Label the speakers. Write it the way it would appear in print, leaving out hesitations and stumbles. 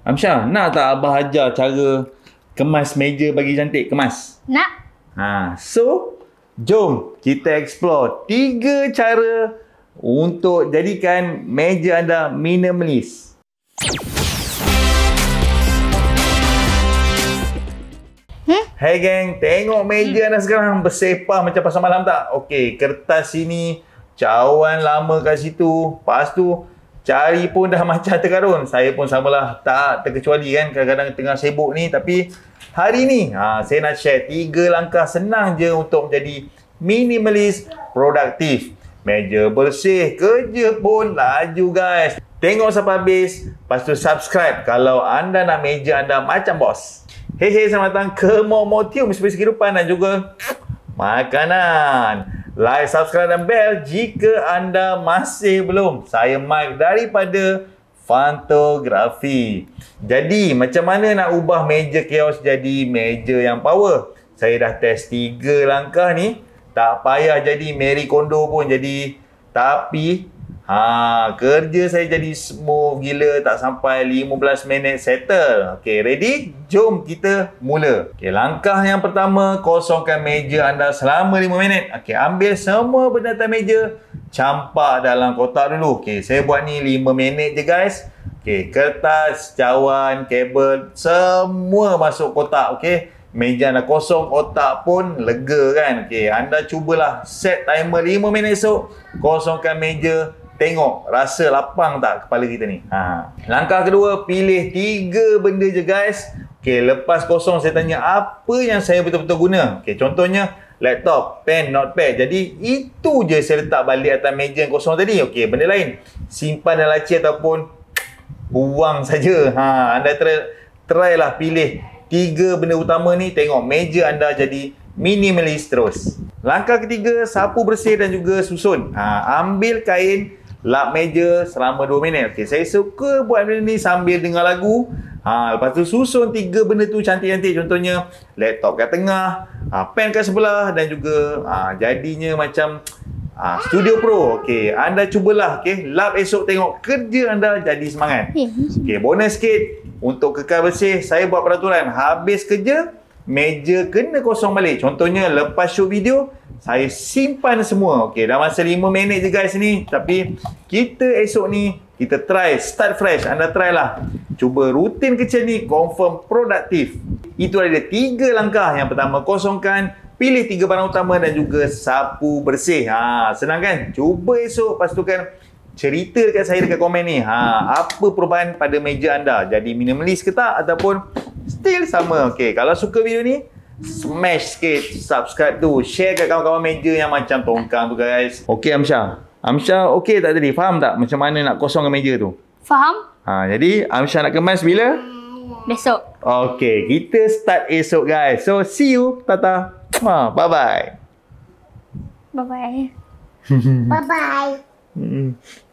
Speaker 1: Amsyah, nak tak Abah ajar cara kemas meja bagi cantik? Kemas?
Speaker 2: Nak.
Speaker 1: So, jom kita explore 3 cara untuk jadikan meja anda minimalis. Hey geng, tengok meja anda sekarang bersepah macam pasar malam tak? Okey, kertas sini, cawan lama kat situ. Lepas tu, cari pun dah macam terkarun. Saya pun samalah, tak terkecuali kan. Kadang-kadang tengah sibuk ni. Tapi hari ni, saya nak share 3 langkah senang je untuk menjadi minimalis produktif. Meja bersih, kerja pun laju guys. Tengok sampai habis. Lepas tu subscribe kalau anda nak meja anda macam bos. Hei, selamat datang ke Momotium, Inspirasi Kehidupan dan juga makanan. Like, subscribe dan bell jika anda masih belum. Saya Mike daripada Fantografi. Jadi, macam mana nak ubah meja chaos jadi meja yang power? Saya dah test 3 langkah ni. Tak payah jadi Marie Kondo pun jadi. Tapi, kerja saya jadi smooth gila. Tak sampai 15 minit settle. Okay, ready? Jom kita mula. Okay, langkah yang pertama, kosongkan meja anda selama 5 minit. Okay, ambil semua benda atas meja, campak dalam kotak dulu. Okay, saya buat ni 5 minit je guys. Okay, kertas, cawan, kabel, semua masuk kotak. Okay, meja anda kosong, otak pun lega kan. Okay, anda cubalah set timer 5 minit esok, kosongkan meja. Tengok, rasa lapang tak kepala kita ni? Langkah kedua, pilih 3 benda je guys. Okay, lepas kosong saya tanya apa yang saya betul-betul guna. Okay, contohnya laptop, pen, notepad. Jadi itu je saya letak balik atas meja yang kosong tadi. Okay, benda lain simpan dalam laci ataupun buang saja. Anda try lah pilih 3 benda utama ni. Tengok meja anda jadi minimalis terus. Langkah ketiga, sapu bersih dan juga susun. Ambil kain, lap meja selama 2 minit. Okay, saya suka buat benda ni sambil dengar lagu. Lepas tu susun 3 benda tu cantik-cantik. Contohnya laptop kat tengah, pen kat sebelah dan juga jadinya macam Studio Pro. Okay, anda cubalah. Okay, lap esok, tengok kerja anda jadi semangat. Okay, bonus sikit untuk kekal bersih. Saya buat peraturan habis kerja, meja kena kosong balik. Contohnya lepas shoot video, saya simpan semua. Okey, dah masa 5 minit je guys ni. Tapi kita esok ni, kita try start fresh. Anda try lah. Cuba rutin kecil ni, confirm produktif. Itu ada 3 langkah. Yang pertama, kosongkan. Pilih 3 barang utama dan juga sapu bersih. Senang kan? Cuba esok, pastikan cerita dekat saya dekat komen ni. Apa perubahan pada meja anda? Jadi minimalis ke tak? Ataupun still sama? Okey, kalau suka video ni, smash sikit subscribe tu. Share kat kawan-kawan meja yang macam tongkang tu guys. Okey Amsyah. Amsyah okey tak tadi? Faham tak macam mana nak kosongkan meja tu?
Speaker 2: Faham.
Speaker 1: Jadi Amsyah nak kemas bila?
Speaker 2: Besok.
Speaker 1: Okey, kita start esok guys. So see you. Tata. Bye-bye.
Speaker 2: Bye-bye.
Speaker 3: Bye-bye.